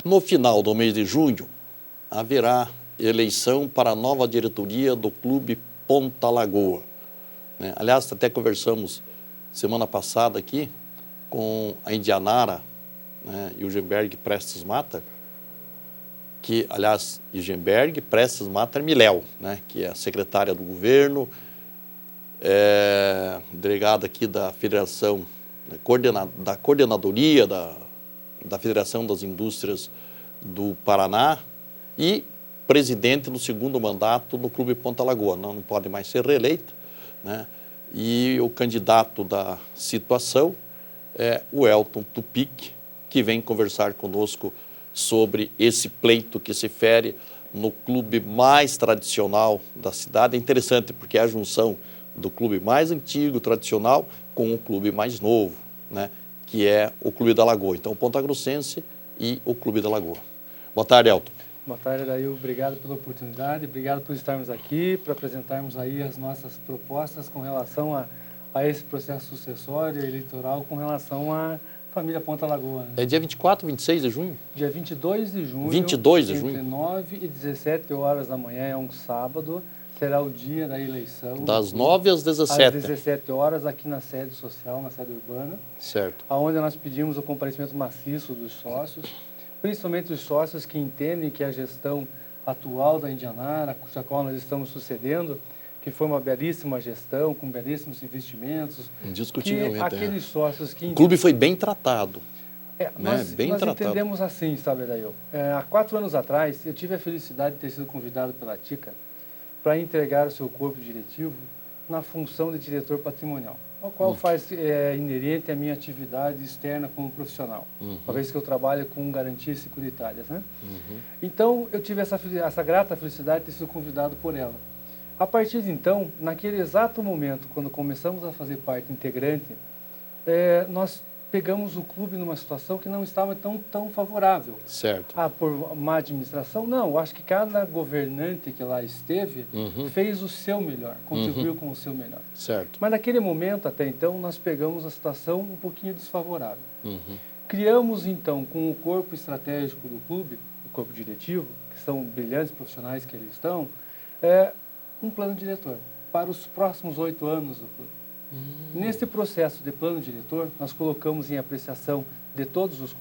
No final do mês de junho, haverá eleição para a nova diretoria do Clube Ponta Lagoa, né? Aliás, até conversamos semana passada aqui com a Indianara, né, e o Gemberg Prestes Matter, que, aliás, Igenberg Prestes Matter Miléu, né, que é a secretária do governo, delegada aqui da Federação, né, da Coordenadoria da Federação das Indústrias do Paraná e presidente no segundo mandato no Clube Ponta Lagoa. Não pode mais ser reeleito, né? E o candidato da situação é o Elton Tupic, que vem conversar conosco sobre esse pleito que se fere no clube mais tradicional da cidade. É interessante porque é a junção do clube mais antigo, tradicional, com o clube mais novo, né, que é o Clube da Lagoa. Então, o Ponta Grossense e o Clube da Lagoa. Boa tarde, Elton. Boa tarde, Adail. Obrigado pela oportunidade, obrigado por estarmos aqui, para apresentarmos aí as nossas propostas com relação a esse processo sucessório eleitoral com relação à família Ponta Lagoa. Né? É dia 24, 26 de junho? Dia 22 de junho. 22 de junho. Entre 9 e 17 horas da manhã, é um sábado, será o dia da eleição. Das 9 às 17. Às 17 horas, aqui na sede social, na sede urbana. Certo. Onde nós pedimos o comparecimento maciço dos sócios, principalmente os sócios que entendem que a gestão atual da Indianara, cuja qual nós estamos sucedendo, que foi uma belíssima gestão, com belíssimos investimentos. Indiscutivelmente. Aqueles sócios que... O clube foi bem tratado. Nós entendemos assim, sabe, Adail? Há 4 anos atrás, eu tive a felicidade de ter sido convidado pela TICA para entregar o seu corpo diretivo na função de diretor patrimonial, ao qual faz inerente a minha atividade externa como profissional, uma vez que eu trabalho com garantias securitárias, né? Então, eu tive essa grata felicidade de ter sido convidado por ela. A partir de então, naquele exato momento, quando começamos a fazer parte integrante, nós pegamos o clube numa situação que não estava tão favorável. Certo. Por má administração? Não, eu acho que cada governante que lá esteve fez o seu melhor, contribuiu com o seu melhor. Certo. Mas naquele momento, até então, nós pegamos a situação um pouquinho desfavorável. Criamos, então, com o corpo estratégico do clube, o corpo diretivo, que são brilhantes profissionais que ali estão, um plano diretor para os próximos 8 anos do clube. Nesse processo de plano diretor, nós colocamos em apreciação de todos os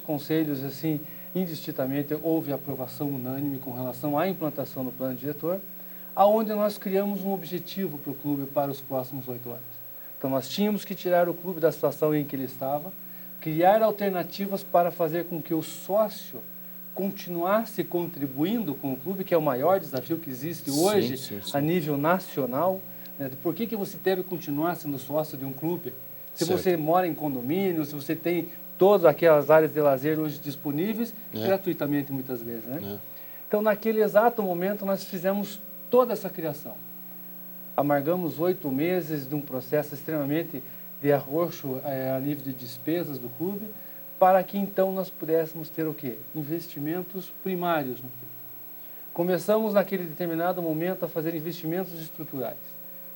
conselhos, assim, indistintamente, houve aprovação unânime com relação à implantação do plano diretor, aonde nós criamos um objetivo para o clube para os próximos 8 anos. Então, nós tínhamos que tirar o clube da situação em que ele estava, criar alternativas para fazer com que o sócio continuasse contribuindo com o clube, que é o maior desafio que existe hoje a nível nacional. Por que você deve continuar sendo sócio de um clube? Se você mora em condomínio, se você tem todas aquelas áreas de lazer hoje disponíveis, gratuitamente muitas vezes, né? Então, naquele exato momento, nós fizemos toda essa criação. Amargamos 8 meses de um processo extremamente de arroxo a nível de despesas do clube, para que então nós pudéssemos ter o quê? Investimentos primários no clube. Começamos naquele determinado momento a fazer investimentos estruturais.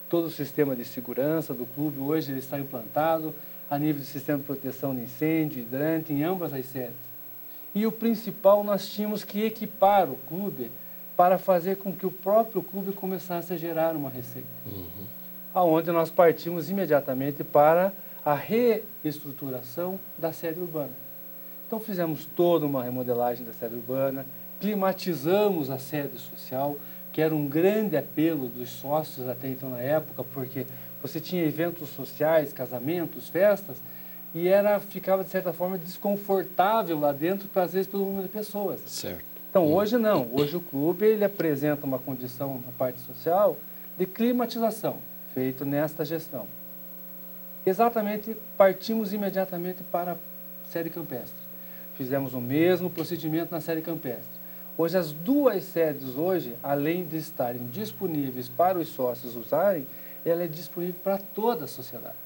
Todo o sistema de segurança do clube hoje ele está implantado a nível de sistema de proteção de incêndio, hidrante, em ambas as sedes. E o principal, nós tínhamos que equipar o clube para fazer com que o próprio clube começasse a gerar uma receita. Aonde nós partimos imediatamente para a reestruturação da sede urbana. Então fizemos toda uma remodelagem da sede urbana, climatizamos a sede social, que era um grande apelo dos sócios até então na época, porque você tinha eventos sociais, casamentos, festas, e ficava de certa forma desconfortável lá dentro, às vezes pelo número de pessoas. Certo. Então hoje não, hoje o clube ele apresenta uma condição na parte social de climatização, feito nesta gestão. Exatamente, partimos imediatamente para a sede campestre. Fizemos o mesmo procedimento na sede campestre. Hoje, as 2 sedes, hoje, além de estarem disponíveis para os sócios usarem, ela é disponível para toda a sociedade.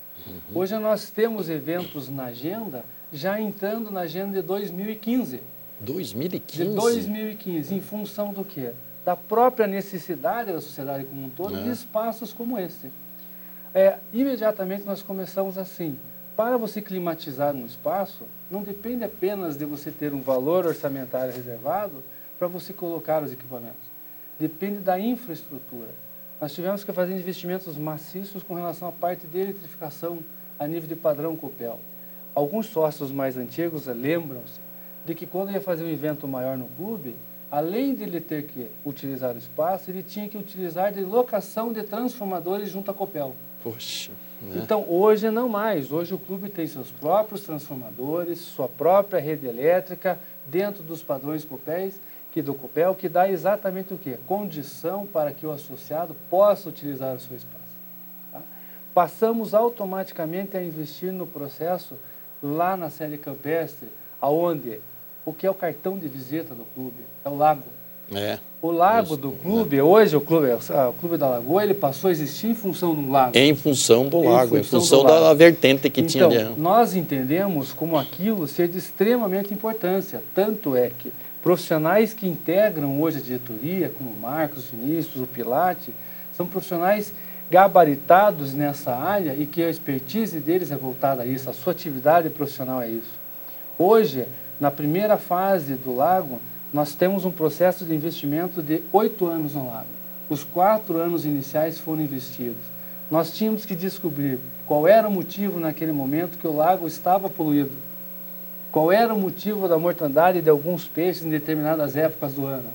Hoje, nós temos eventos na agenda, já entrando na agenda de 2015. 2015? De 2015, em função do quê? Da própria necessidade da sociedade como um todo, de espaços como esse. Imediatamente nós começamos assim, para você climatizar um espaço, não depende apenas de você ter um valor orçamentário reservado para você colocar os equipamentos. Depende da infraestrutura. Nós tivemos que fazer investimentos maciços com relação à parte de eletrificação a nível de padrão Copel. Alguns sócios mais antigos lembram-se de que quando ia fazer um evento maior no clube, além de ele ter que utilizar o espaço, ele tinha que utilizar de locação de transformadores junto à Copel. Poxa, né? Então, hoje não mais. Hoje o clube tem seus próprios transformadores, sua própria rede elétrica, dentro dos padrões do Copel, que dá exatamente o quê? Condição para que o associado possa utilizar o seu espaço. Tá? Passamos automaticamente a investir no processo lá na série campestre, aonde o que é o cartão de visita do clube? É o lago. O lago do clube, hoje o clube da Lagoa, ele passou a existir em função do lago. Em função do lago, em função da vertente que tinha ali. Então, nós entendemos como aquilo ser de extremamente importância. Tanto é que profissionais que integram hoje a diretoria, como o Marcos, o Vinícius, o Pilate, são profissionais gabaritados nessa área e que a expertise deles é voltada a isso, a sua atividade profissional é isso. Hoje, na primeira fase do lago, nós temos um processo de investimento de 8 anos no lago. Os 4 anos iniciais foram investidos. Nós tínhamos que descobrir qual era o motivo naquele momento que o lago estava poluído. Qual era o motivo da mortandade de alguns peixes em determinadas épocas do ano.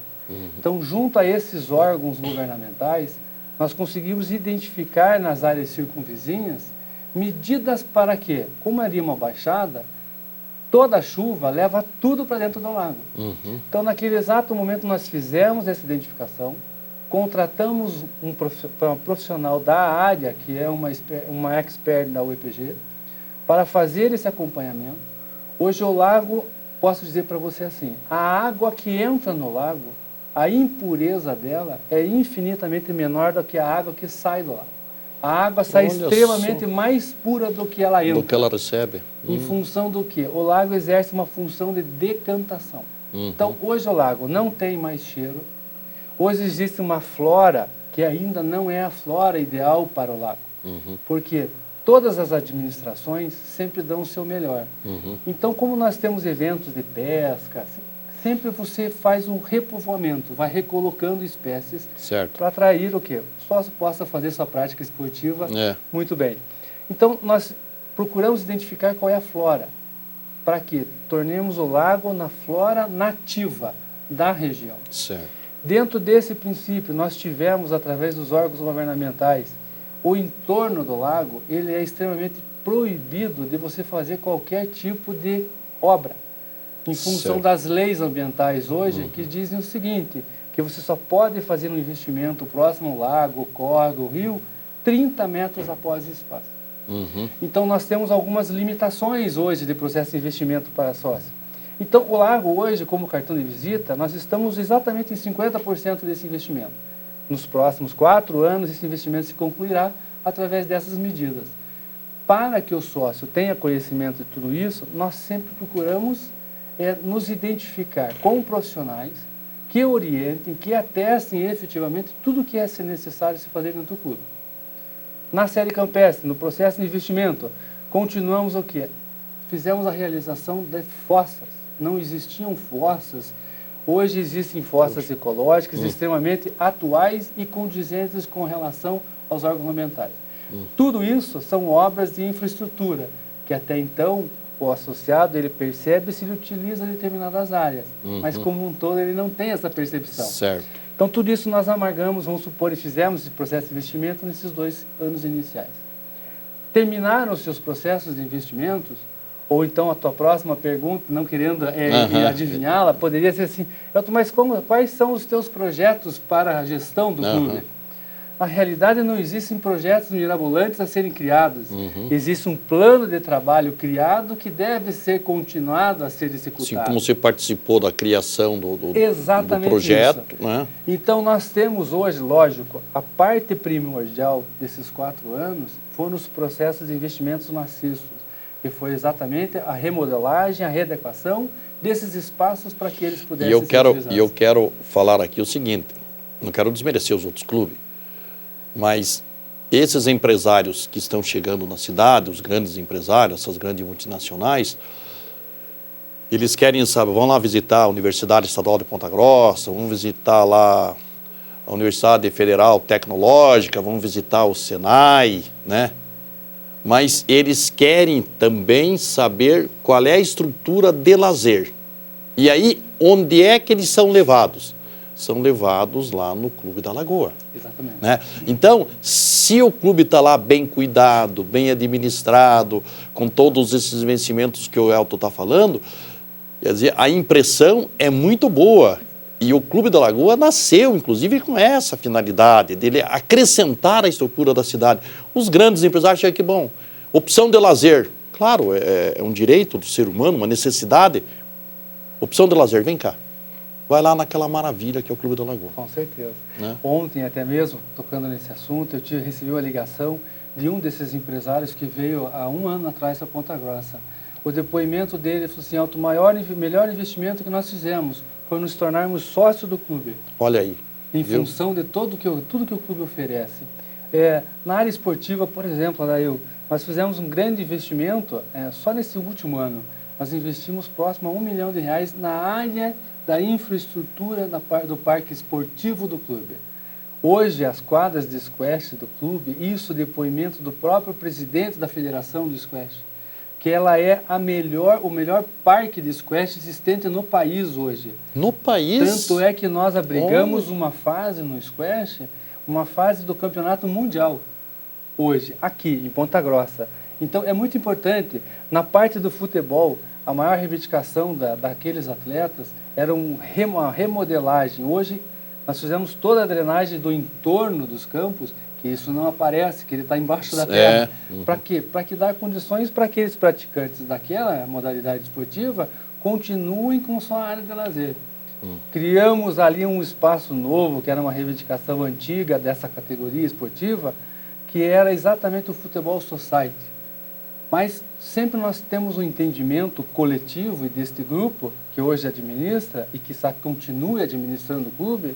Então, junto a esses órgãos governamentais, nós conseguimos identificar nas áreas circunvizinhas medidas para que, como ali uma baixada, toda chuva leva tudo para dentro do lago. Então, naquele exato momento, nós fizemos essa identificação, contratamos um profissional da área, que é uma expert da UEPG, para fazer esse acompanhamento. Hoje o lago, posso dizer para você assim, a água que entra no lago, a impureza dela é infinitamente menor do que a água que sai do lago. A água sai extremamente mais pura do que ela entra. Do que ela recebe. Em função do quê? O lago exerce uma função de decantação. Então, hoje o lago não tem mais cheiro. Hoje existe uma flora que ainda não é a flora ideal para o lago. Porque todas as administrações sempre dão o seu melhor. Então, como nós temos eventos de pesca, sempre você faz um repovoamento, vai recolocando espécies para atrair o quê? O sócio possa fazer sua prática esportiva muito bem. Então, nós procuramos identificar qual é a flora, para que tornemos o lago na flora nativa da região. Dentro desse princípio, nós tivemos, através dos órgãos governamentais, o entorno do lago, ele é extremamente proibido de você fazer qualquer tipo de obra. Em função das leis ambientais hoje, que dizem o seguinte, que você só pode fazer um investimento próximo ao lago, córrego, rio, 30 metros após o espaço. Então, nós temos algumas limitações hoje de processo de investimento para sócio. Então, o lago hoje, como cartão de visita, nós estamos exatamente em 50% desse investimento. Nos próximos 4 anos, esse investimento se concluirá através dessas medidas. Para que o sócio tenha conhecimento de tudo isso, nós sempre procuramos nos identificar com profissionais que orientem, que atestem efetivamente tudo o que é necessário se fazer dentro do clube. Na série campestre, no processo de investimento, continuamos o quê? Fizemos a realização de fossas. Não existiam fossas. Hoje existem fossas ecológicas extremamente atuais e condizentes com relação aos órgãos ambientais. Tudo isso são obras de infraestrutura, que até então o associado ele percebe se ele utiliza determinadas áreas, mas como um todo ele não tem essa percepção. Então tudo isso nós amargamos, vamos supor, e fizemos esse processo de investimento nesses 2 anos iniciais. Terminaram os seus processos de investimentos, ou então a tua próxima pergunta, não querendo adivinhá-la, poderia ser assim, Elton, mas quais são os teus projetos para a gestão do clube? Na realidade, não existem projetos mirabolantes a serem criados. Existe um plano de trabalho criado que deve ser continuado a ser executado. Sim, como você participou da criação do projeto. Né? Então, nós temos hoje, lógico, a parte primordial desses 4 anos foram os processos de investimentos maciços, que foi exatamente a remodelagem, a readequação desses espaços para que eles pudessem ser utilizados. E eu quero falar aqui o seguinte, não quero desmerecer os outros clubes, mas esses empresários que estão chegando na cidade, os grandes empresários, essas grandes multinacionais, eles querem saber, vão lá visitar a Universidade Estadual de Ponta Grossa, vão visitar lá a Universidade Federal Tecnológica, vão visitar o Senai, né? Mas eles querem também saber qual é a estrutura de lazer. E aí, onde é que eles são levados? São levados lá no Clube da Lagoa. Exatamente. Né? Então, se o clube está lá bem cuidado, bem administrado, com todos esses investimentos que o Elton está falando, quer dizer, a impressão é muito boa. E o Clube da Lagoa nasceu, inclusive, com essa finalidade, dele acrescentar a estrutura da cidade. Os grandes empresários acham que, bom, opção de lazer, claro, é um direito do ser humano, uma necessidade. Opção de lazer, vem cá. Vai lá naquela maravilha que é o Clube da Lagoa. Com certeza. Né? Ontem, até mesmo, tocando nesse assunto, eu recebi uma ligação de um desses empresários que veio há 1 ano atrás para Ponta Grossa. O depoimento dele falou assim, Elton, o melhor investimento que nós fizemos foi nos tornarmos sócio do clube. Olha aí. Em função de tudo que o clube oferece. Na área esportiva, por exemplo, nós fizemos um grande investimento, só nesse último ano. Nós investimos próximo a R$1 milhão na área da infraestrutura do parque esportivo do clube. Hoje, as quadras de squash do clube, isso depoimento do próprio presidente da Federação do Squash, que ela é o melhor parque de squash existente no país hoje. No país? Tanto é que nós abrigamos uma fase no squash, uma fase do campeonato mundial, hoje, aqui em Ponta Grossa. Então, é muito importante, na parte do futebol, a maior reivindicação daqueles atletas era uma remodelagem. Hoje, nós fizemos toda a drenagem do entorno dos campos, que isso não aparece, que ele está embaixo da terra. Para quê? Para que dar condições para aqueles praticantes daquela modalidade esportiva continuem com sua área de lazer. Criamos ali um espaço novo, que era uma reivindicação antiga dessa categoria esportiva, que era exatamente o Futebol Society. Mas sempre nós temos um entendimento coletivo e deste grupo, que hoje administra e que continue administrando o clube,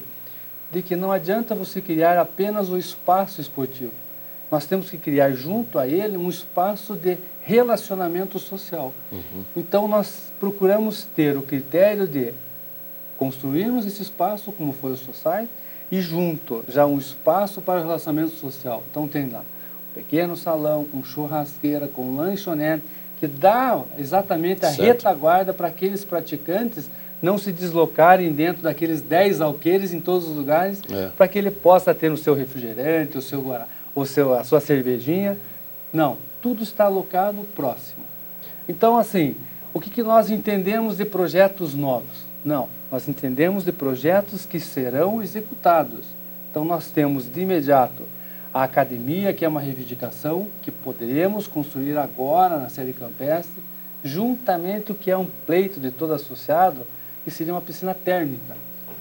de que não adianta você criar apenas o espaço esportivo. Nós temos que criar junto a ele um espaço de relacionamento social. Então nós procuramos ter o critério de construirmos esse espaço, como foi o Society, e junto já um espaço para o relacionamento social. Então tem lá pequeno salão, com churrasqueira, com lanchonete, que dá exatamente a retaguarda para aqueles praticantes não se deslocarem dentro daqueles 10 alqueires em todos os lugares, para que ele possa ter o seu refrigerante, a sua cervejinha. Não, tudo está alocado próximo. Então, assim, o que nós entendemos de projetos novos? Não, nós entendemos de projetos que serão executados. Então, nós temos de imediato a academia, que é uma reivindicação que poderemos construir agora na sede campestre, juntamente o que é um pleito de todo associado, que seria uma piscina térmica.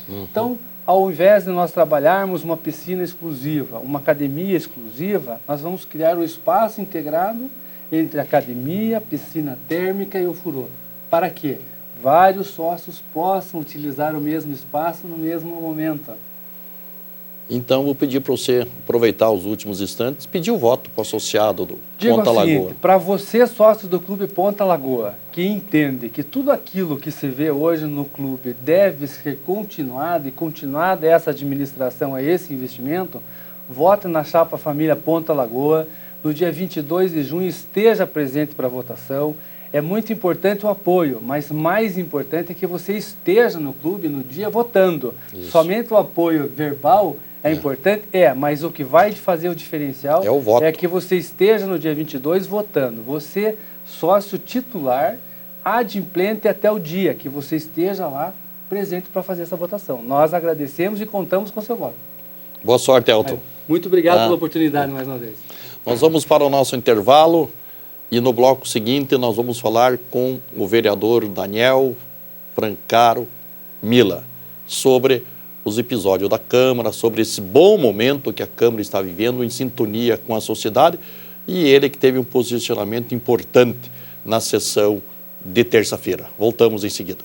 Então, ao invés de nós trabalharmos uma piscina exclusiva, uma academia exclusiva, nós vamos criar um espaço integrado entre a academia, piscina térmica e o furor. Para que vários sócios possam utilizar o mesmo espaço no mesmo momento. Então, vou pedir para você aproveitar os últimos instantes, pedir o voto para o associado do Ponta Lagoa. Para você, sócio do Clube Ponta Lagoa, que entende que tudo aquilo que se vê hoje no clube deve ser continuado e continuada essa administração a esse investimento, vote na chapa Família Ponta Lagoa. No dia 22 de junho, esteja presente para a votação. É muito importante o apoio, mas mais importante é que você esteja no clube no dia votando. Isso. Somente o apoio verbal é importante, mas o que vai fazer o diferencial é o voto. É que você esteja no dia 22 votando. Você, sócio titular, adimplente até o dia que você esteja lá presente para fazer essa votação. Nós agradecemos e contamos com o seu voto. Boa sorte, Elton. Muito obrigado pela oportunidade mais uma vez. Nós vamos para o nosso intervalo e no bloco seguinte nós vamos falar com o vereador Daniel Francaro Mila sobre os episódios da Câmara, sobre esse bom momento que a Câmara está vivendo em sintonia com a sociedade, e ele que teve um posicionamento importante na sessão de terça-feira. Voltamos em seguida.